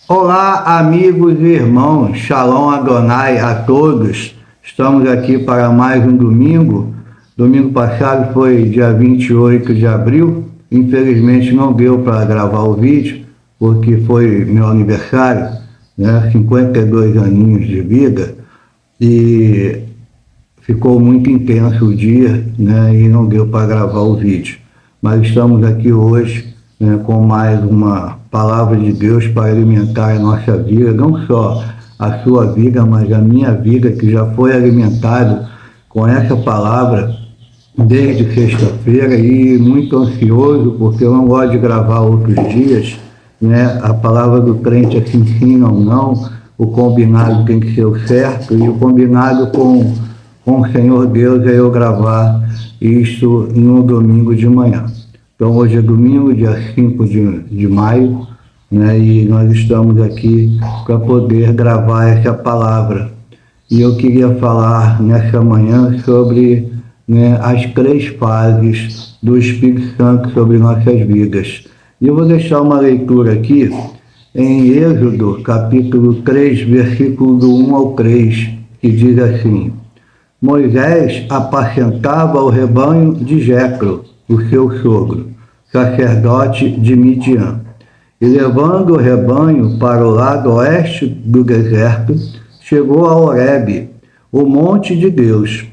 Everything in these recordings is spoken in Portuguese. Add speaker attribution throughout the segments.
Speaker 1: Olá, amigos e irmãos, Shalom Adonai a todos. Estamos aqui para mais um domingo. Domingo passado foi dia 28 de abril. Infelizmente não deu para gravar o vídeo, porque foi meu aniversário, né? 52 aninhos de vida, e ficou muito intenso o dia, né? E não deu para gravar o vídeo. Mas estamos aqui hoje, né, com mais uma palavra de Deus para alimentar a nossa vida, não só a sua vida, mas a minha vida, que já foi alimentado com essa palavra desde sexta-feira, e muito ansioso, porque eu não gosto de gravar outros dias, né? A palavra do crente é sim, sim, não, não. O combinado tem que ser o certo, e o combinado com o Senhor Deus é eu gravar isso no domingo de manhã. Então hoje é domingo, dia 5 de maio, né? E nós estamos aqui para poder gravar essa palavra. E eu queria falar nessa manhã sobre, né, as 3 fases do Espírito Santo sobre nossas vidas. E eu vou deixar uma leitura aqui em Êxodo, capítulo 3, versículo do 1 ao 3, que diz assim: Moisés apacentava o rebanho de Jetro, o seu sogro, sacerdote de Midian. E levando o rebanho para o lado oeste do deserto, chegou a Horebe, o monte de Deus.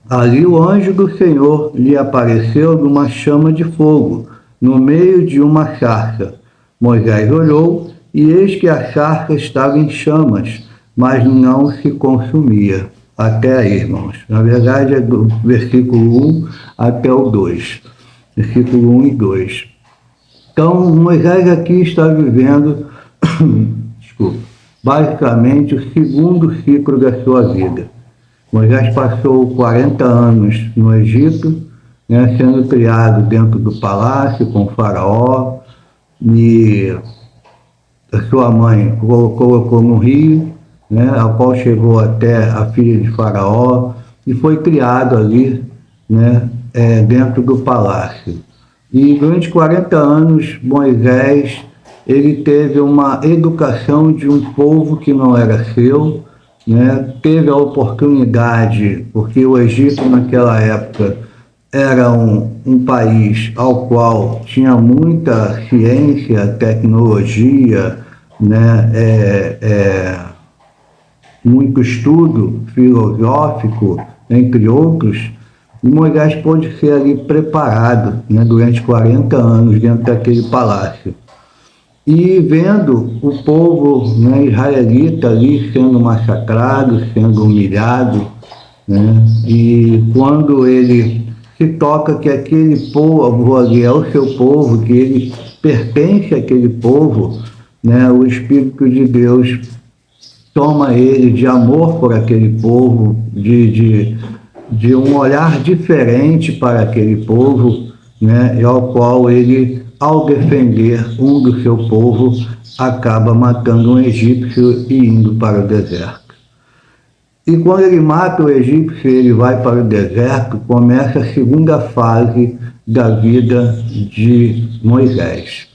Speaker 1: Ali o anjo do Senhor lhe apareceu numa chama de fogo, no meio de uma sarça. Moisés olhou, e eis que a sarça estava em chamas, mas não se consumia. Até aí, irmãos. Na verdade, é do versículo 1 até o 2. Versículo 1 e 2. Então, Moisés aqui está vivendo, desculpa, basicamente o segundo ciclo da sua vida. Moisés passou 40 anos no Egito, né, sendo criado dentro do palácio com Faraó, e a sua mãe colocou no rio, né, ao qual chegou até a filha de Faraó, e foi criado ali, né, dentro do palácio. E durante 40 anos, Moisés, ele teve uma educação de um povo que não era seu, né? Teve a oportunidade, porque o Egito naquela época era um país ao qual tinha muita ciência, tecnologia, né? Muito estudo filosófico, entre outros, e Moisés pôde ser ali preparado, né, durante 40 anos dentro daquele palácio. E vendo o povo, né, israelita ali sendo massacrado, sendo humilhado, né, e quando ele se toca que aquele povo ali é o seu povo, que ele pertence àquele povo, né, o Espírito de Deus toma ele de amor por aquele povo, de um olhar diferente para aquele povo, né, ao qual ele, ao defender um do seu povo, acaba matando um egípcio e indo para o deserto. E quando ele mata o egípcio, ele vai para o deserto, começa a segunda fase da vida de Moisés.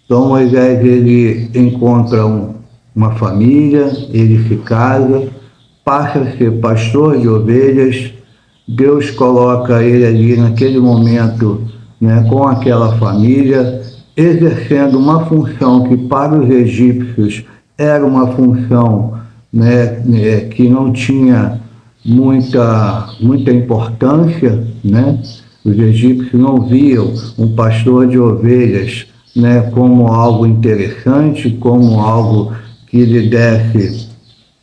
Speaker 1: Então Moisés, ele encontra uma família, ele se casa, passa a ser pastor de ovelhas. Deus coloca ele ali naquele momento, né, com aquela família, exercendo uma função que para os egípcios era uma função, né, que não tinha muita importância, né? Os egípcios não viam um pastor de ovelhas, né, como algo interessante, como algo que lhe desse,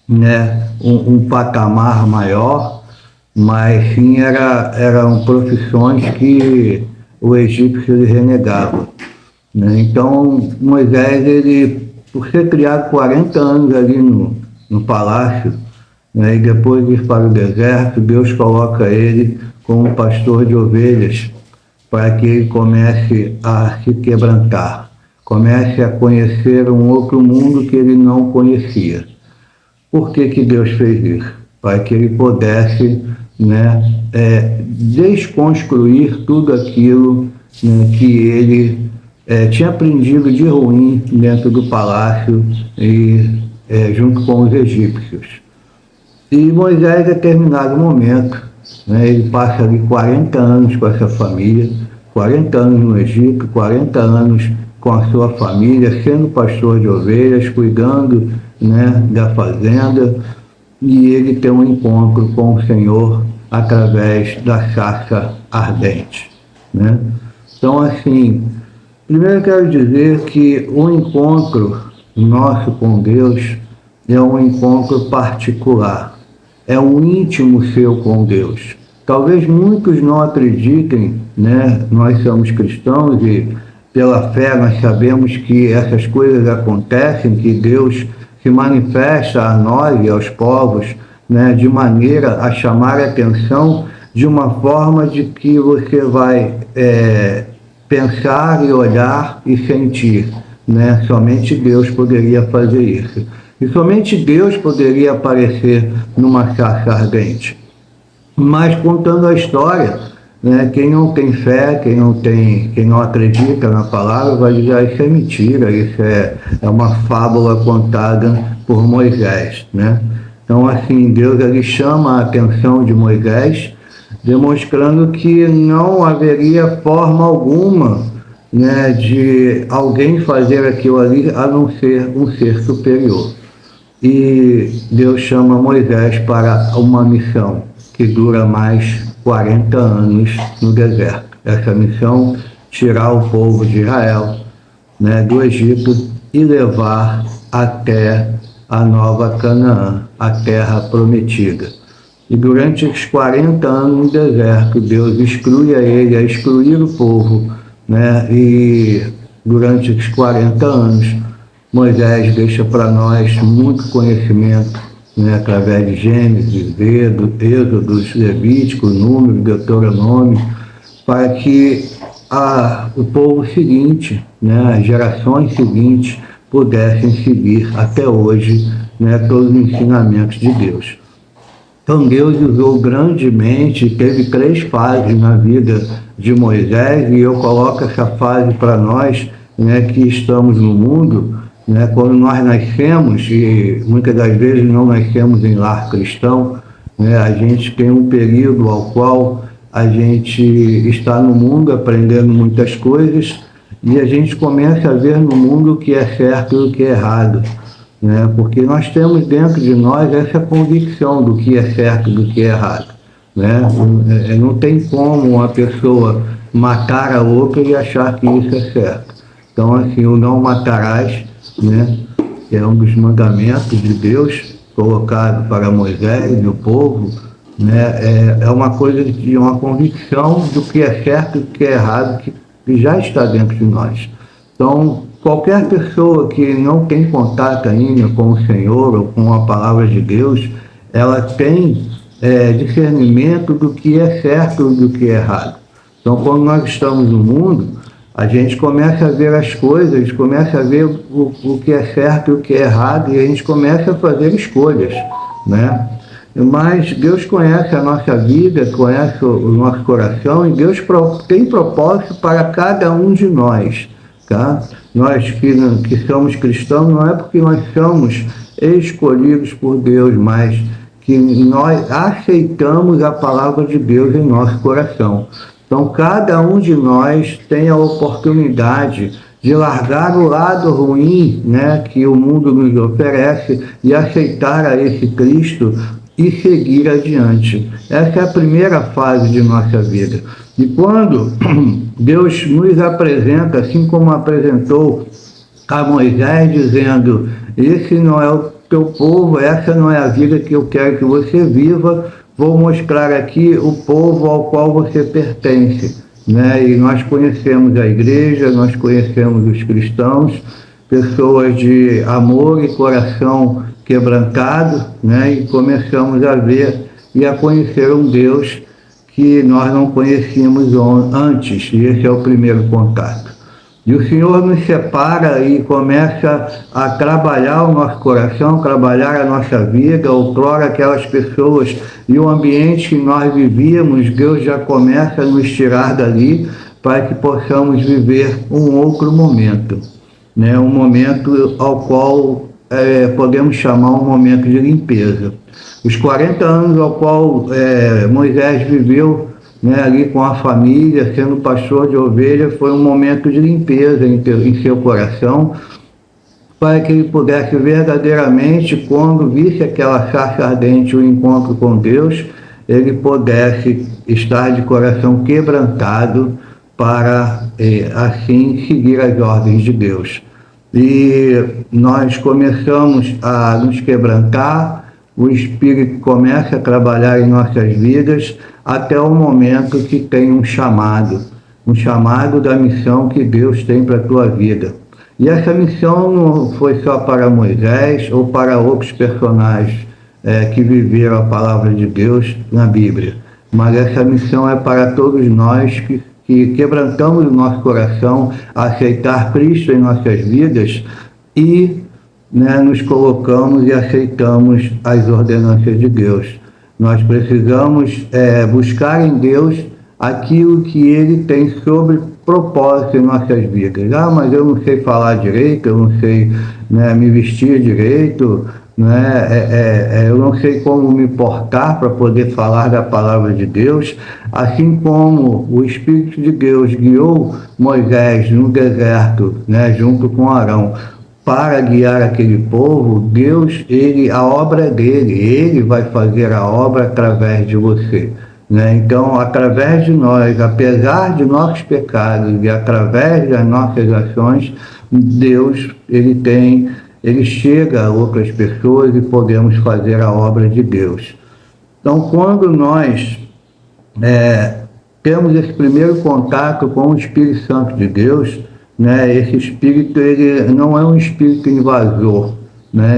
Speaker 1: né, um patamar maior, mas sim eram profissões que o egípcio lhe renegava, né? Então Moisés, ele, por ser criado 40 anos ali no palácio, né, e depois ir para o deserto, Deus coloca ele como pastor de ovelhas, para que ele comece a se quebrantar, comece a conhecer um outro mundo que ele não conhecia. Por que que Deus fez isso? Para que ele pudesse, né, desconstruir tudo aquilo, né, que ele tinha aprendido de ruim dentro do palácio e junto com os egípcios. E Moisés, em determinado momento, né, ele passa ali 40 anos com essa família, 40 anos no Egito, 40 anos com a sua família, sendo pastor de ovelhas, cuidando, né, da fazenda, e ele tem um encontro com o Senhor através da sarça ardente, né? Então, assim, primeiro eu quero dizer que o encontro nosso com Deus é um encontro particular, é um íntimo seu com Deus. Talvez muitos não acreditem, né? Nós somos cristãos e pela fé nós sabemos que essas coisas acontecem, que Deus se manifesta a nós e aos povos, né, de maneira a chamar a atenção de uma forma de que você vai pensar e olhar e sentir, né? Somente Deus poderia fazer isso. E somente Deus poderia aparecer numa sarça ardente. Mas contando a história, né, quem não tem fé, quem não acredita na palavra, vai dizer: isso é mentira, isso é uma fábula contada por Moisés, né? Então, assim, Deus ali chama a atenção de Moisés, demonstrando que não haveria forma alguma, né, de alguém fazer aquilo ali a não ser um ser superior. E Deus chama Moisés para uma missão que dura mais 40 anos no deserto. Essa missão: tirar o povo de Israel, né, do Egito e levar até a nova Canaã, a terra prometida. E durante os 40 anos no deserto, Deus exclui a ele, a excluir o povo, né? E durante os 40 anos, Moisés deixa para nós muito conhecimento, né, através de Gênesis, Êxodo, Levítico, Número, Deuteronômio, para que o povo seguinte, né, as gerações seguintes, pudessem seguir até hoje, né, todos os ensinamentos de Deus. Então Deus usou grandemente, teve 3 fases na vida de Moisés, e eu coloco essa fase para nós, né, que estamos no mundo, né, quando nós nascemos, e muitas das vezes não nascemos em lar cristão, né, a gente tem um período ao qual a gente está no mundo aprendendo muitas coisas, e a gente começa a ver no mundo o que é certo e o que é errado, né? Porque nós temos dentro de nós essa convicção do que é certo e do que é errado, né? Não tem como uma pessoa matar a outra e achar que isso é certo. Então, assim, o não matarás, né, é um dos mandamentos de Deus colocado para Moisés e o povo, né? É uma coisa de uma convicção do que é certo e do que é errado, que já está dentro de nós. Então, qualquer pessoa que não tem contato ainda com o Senhor ou com a palavra de Deus, ela tem discernimento do que é certo e do que é errado. Então, quando nós estamos no mundo, a gente começa a ver as coisas, começa a ver o que é certo e o que é errado, e a gente começa a fazer escolhas, né? Mas Deus conhece a nossa vida, conhece o nosso coração, e Deus tem propósito para cada um de nós, tá? Nós que somos cristãos, não é porque nós somos escolhidos por Deus, mas que nós aceitamos a palavra de Deus em nosso coração. Então, cada um de nós tem a oportunidade de largar o lado ruim, né, que o mundo nos oferece, e aceitar a esse Cristo e seguir adiante. Essa é a primeira fase de nossa vida. E quando Deus nos apresenta, assim como apresentou a Moisés, dizendo: esse não é o teu povo, essa não é a vida que eu quero que você viva, vou mostrar aqui o povo ao qual você pertence, né? E nós conhecemos a igreja, nós conhecemos os cristãos, pessoas de amor e coração quebrantado, né? E começamos a ver e a conhecer um Deus que nós não conhecíamos antes, e esse é o primeiro contato. E o Senhor nos separa e começa a trabalhar o nosso coração, trabalhar a nossa vida. Outrora, aquelas pessoas e o ambiente que nós vivíamos, Deus já começa a nos tirar dali, para que possamos viver um outro momento, né? Um momento ao qual podemos chamar um momento de limpeza. Os 40 anos ao qual Moisés viveu, né, ali com a família, sendo pastor de ovelhas, foi um momento de limpeza em seu coração, para que ele pudesse verdadeiramente, quando visse aquela sarça ardente, o encontro com Deus, ele pudesse estar de coração quebrantado para assim seguir as ordens de Deus. E nós começamos a nos quebrantar, o Espírito começa a trabalhar em nossas vidas até o momento que tem um chamado da missão que Deus tem para a tua vida. E essa missão não foi só para Moisés ou para outros personagens que viveram a palavra de Deus na Bíblia, mas essa missão é para todos nós que quebrantamos o nosso coração a aceitar Cristo em nossas vidas e, né, nos colocamos e aceitamos as ordenanças de Deus. Nós precisamos buscar em Deus aquilo que Ele tem sobre propósito em nossas vidas. Mas eu não sei falar direito, eu não sei, né, me vestir direito, né, eu não sei como me portar para poder falar da palavra de Deus. Assim como o Espírito de Deus guiou Moisés no deserto, né, junto com Arão, para guiar aquele povo, Deus, a obra é dele, ele vai fazer a obra através de você. Então, através de nós, apesar de nossos pecados e através das nossas ações, Deus, ele chega a outras pessoas e podemos fazer a obra de Deus. Então, quando nós temos esse primeiro contato com o Espírito Santo de Deus, esse Espírito, ele não é um Espírito invasor,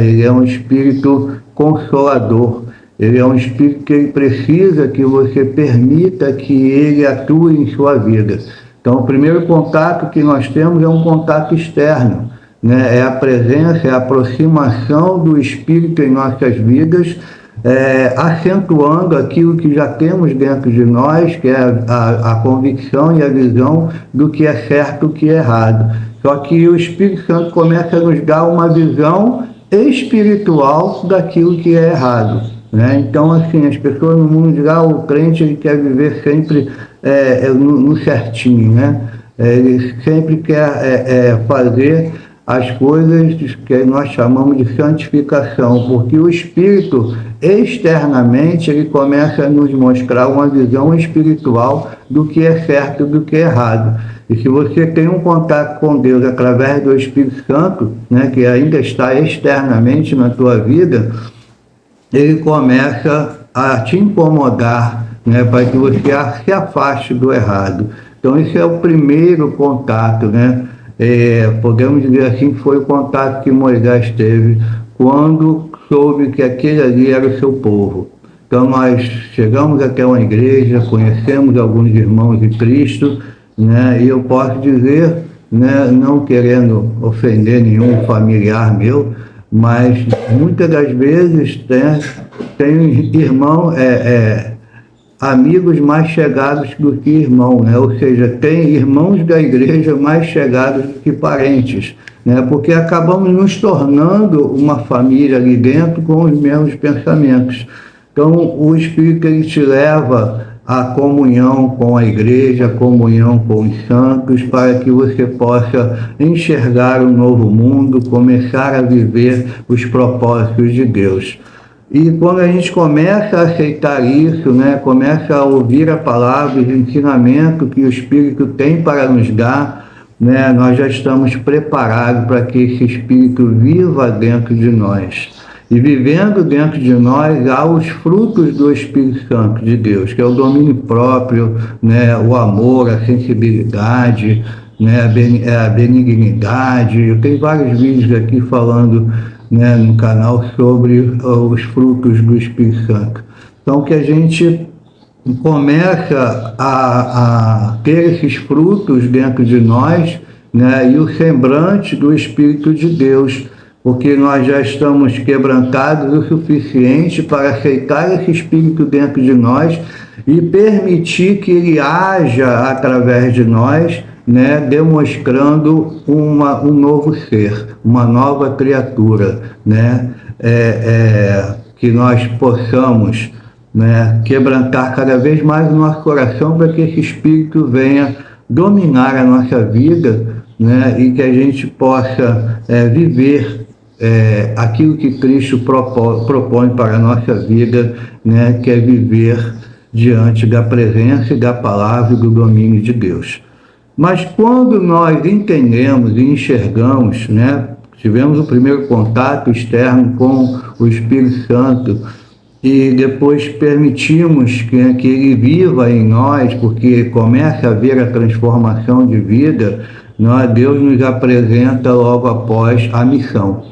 Speaker 1: ele é um Espírito consolador. Ele é um Espírito que ele precisa que você permita que ele atue em sua vida. Então, o primeiro contato que nós temos é um contato externo, é a presença, é a aproximação do Espírito em nossas vidas, acentuando aquilo que já temos dentro de nós, que é a convicção e a visão do que é certo e o que é errado. Só que o Espírito Santo começa a nos dar uma visão espiritual daquilo que é errado. Então, assim, as pessoas no mundo dizem, o crente ele quer viver sempre no certinho, ele sempre quer fazer as coisas que nós chamamos de santificação, porque o Espírito, externamente, ele começa a nos mostrar uma visão espiritual do que é certo e do que é errado. E se você tem um contato com Deus através do Espírito Santo, que ainda está externamente na tua vida, ele começa a te incomodar, para que você se afaste do errado. Então, esse é o primeiro contato, podemos dizer assim, foi o contato que Moisés teve quando soube que aquele ali era o seu povo. Então, nós chegamos até uma igreja, conhecemos alguns irmãos de Cristo, e eu posso dizer, não querendo ofender nenhum familiar meu, mas muitas das vezes tem irmão, amigos mais chegados do que irmão, ou seja, tem irmãos da igreja mais chegados do que parentes, porque acabamos nos tornando uma família ali dentro com os mesmos pensamentos. Então, o Espírito ele te leva à comunhão com a igreja, à comunhão com os santos, para que você possa enxergar o novo mundo, começar a viver os propósitos de Deus. E quando a gente começa a aceitar isso, começa a ouvir a palavra e o ensinamento que o Espírito tem para nos dar, nós já estamos preparados para que esse Espírito viva dentro de nós. E vivendo dentro de nós há os frutos do Espírito Santo de Deus, que é o domínio próprio, o amor, a sensibilidade, a benignidade. Eu tenho vários vídeos aqui falando no canal sobre os frutos do Espírito Santo. Então, que a gente começa a ter esses frutos dentro de nós, e o semblante do Espírito de Deus porque nós já estamos quebrantados o suficiente para aceitar esse Espírito dentro de nós e permitir que ele haja através de nós, né, demonstrando um novo ser, uma nova criatura, né, que nós possamos, né, quebrantar cada vez mais o nosso coração para que esse Espírito venha dominar a nossa vida, né, e que a gente possa viver aquilo que Cristo propõe para a nossa vida, né, que é viver diante da presença e da palavra e do domínio de Deus. Mas quando nós entendemos e enxergamos, né, tivemos o primeiro contato externo com o Espírito Santo e depois permitimos que ele viva em nós, porque começa a haver a transformação de vida, Deus nos apresenta logo após a missão,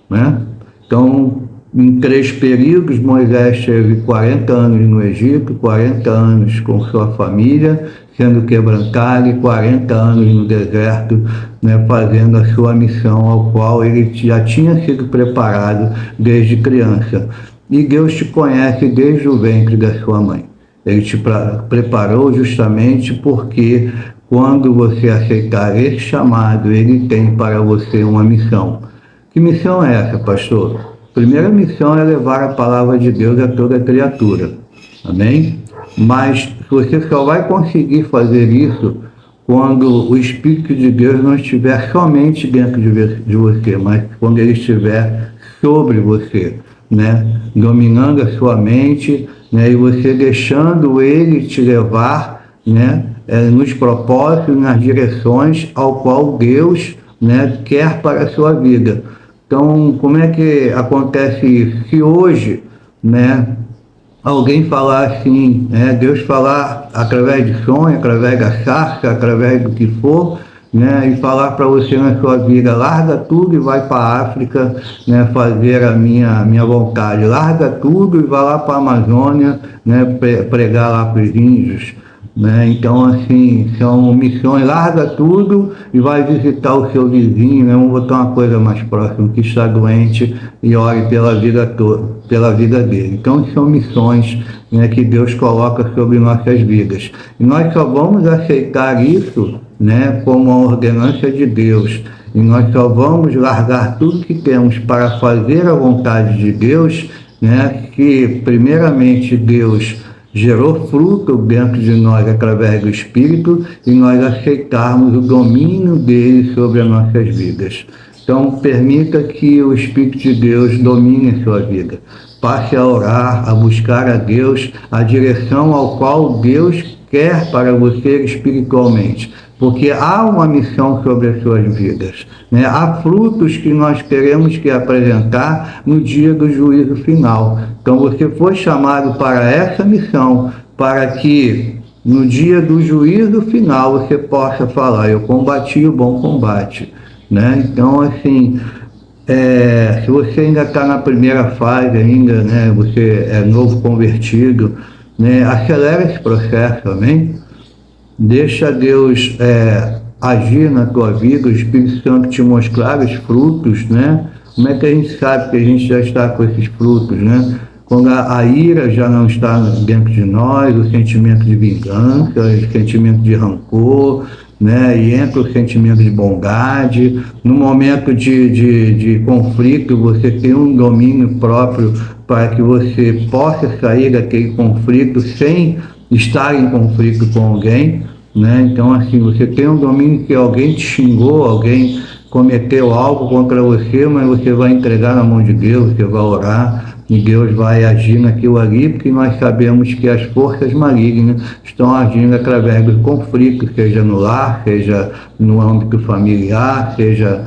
Speaker 1: né? Então, em 3 períodos, Moisés teve 40 anos no Egito, 40 anos com sua família, sendo quebrantado, e 40 anos no deserto, né, fazendo a sua missão, ao qual ele já tinha sido preparado desde criança. E Deus te conhece desde o ventre da sua mãe. Ele te preparou justamente porque quando você aceitar esse chamado, ele tem para você uma missão. Que missão é essa, pastor? A primeira missão é levar a palavra de Deus a toda criatura. Amém? Mas você só vai conseguir fazer isso quando o Espírito de Deus não estiver somente dentro de você, mas quando ele estiver sobre você, né? Dominando a sua mente, né? E você deixando ele te levar, né? Nos propósitos, nas direções ao qual Deus, né, quer para a sua vida. Então, como é que acontece isso? Se hoje, né, alguém falar assim, né, Deus falar através de sonho, através da sarça, através do que for, né, e falar para você na sua vida, larga tudo e vai para a África, né, fazer a minha vontade, larga tudo e vai lá para a Amazônia, né, pregar lá para os índios. Né? Então, assim, são missões, larga tudo e vai visitar o seu vizinho, né? Vamos botar uma coisa mais próxima, que está doente, e ore pela vida dele. Então, são missões, né, que Deus coloca sobre nossas vidas. E nós só vamos aceitar isso, né, como a ordenança de Deus. E nós só vamos largar tudo que temos para fazer a vontade de Deus, né, que primeiramente Deus gerou fruto dentro de nós através do Espírito e nós aceitarmos o domínio dele sobre as nossas vidas. Então, permita que o Espírito de Deus domine a sua vida. Passe a orar, a buscar a Deus, a direção ao qual Deus quer para você espiritualmente. Porque há uma missão sobre as suas vidas, né? Há frutos que nós queremos apresentar no dia do juízo final. Então você foi chamado para essa missão, para que no dia do juízo final você possa falar, eu combati o bom combate, né? Então, assim, se você ainda está na primeira fase ainda, né? Você é novo convertido, né? Acelera esse processo, amém? Deixa Deus agir na tua vida, o Espírito Santo te mostrar os frutos, né? Como é que a gente sabe que a gente já está com esses frutos, né? Quando a ira já não está dentro de nós, o sentimento de vingança, o sentimento de rancor, né? E entra o sentimento de bondade. No momento de conflito, você tem um domínio próprio para que você possa sair daquele conflito sem estar em conflito com alguém, né? Então, assim, você tem um domínio que alguém te xingou, alguém cometeu algo contra você, mas você vai entregar na mão de Deus, você vai orar e Deus vai agir naquilo ali, porque nós sabemos que as forças malignas estão agindo através do conflito, seja no lar, seja no âmbito familiar, seja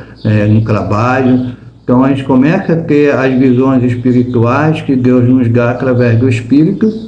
Speaker 1: no trabalho. Então a gente começa a ter as visões espirituais que Deus nos dá através do Espírito,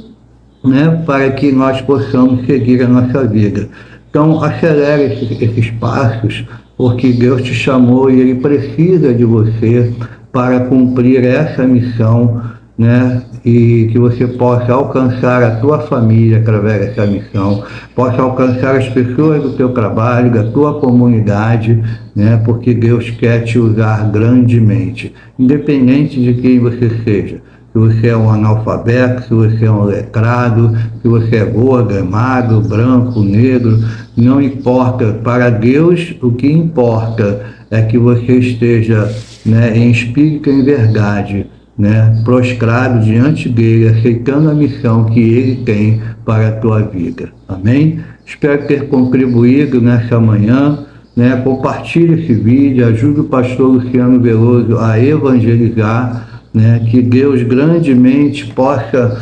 Speaker 1: né, para que nós possamos seguir a nossa vida. Então, acelere esses passos, porque Deus te chamou e Ele precisa de você para cumprir essa missão, né? E que você possa alcançar a tua família através dessa missão, possa alcançar as pessoas do teu trabalho, da tua comunidade, né? Porque Deus quer te usar grandemente, independente de quem você seja. Se você é um analfabeto, se você é um letrado, se você é gordo, é magro, branco, negro, não importa. Para Deus, o que importa é que você esteja, né, em espírito e em verdade, né, prostrado diante dele, aceitando a missão que ele tem para a tua vida. Amém? Espero ter contribuído nessa manhã. Né? Compartilhe esse vídeo, ajude o pastor Luciano Veloso a evangelizar, né? Que Deus grandemente possa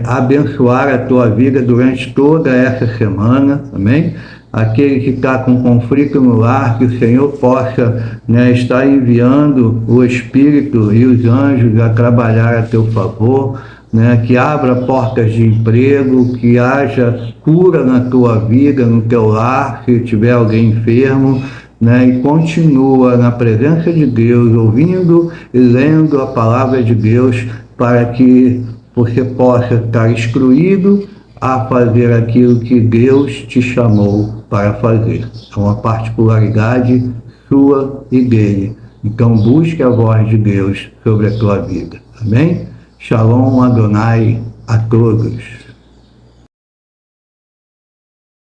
Speaker 1: abençoar a tua vida durante toda essa semana, amém? Aquele que está com conflito no lar, que o Senhor possa, né, estar enviando o Espírito e os anjos a trabalhar a teu favor, né, que abra portas de emprego, que haja cura na tua vida, no teu lar, se tiver alguém enfermo, né, e continua na presença de Deus, ouvindo e lendo a palavra de Deus, para que você possa estar instruído a fazer aquilo que Deus te chamou para fazer. É uma particularidade sua e dele. Então busque a voz de Deus sobre a tua vida. Amém? Shalom Adonai a todos.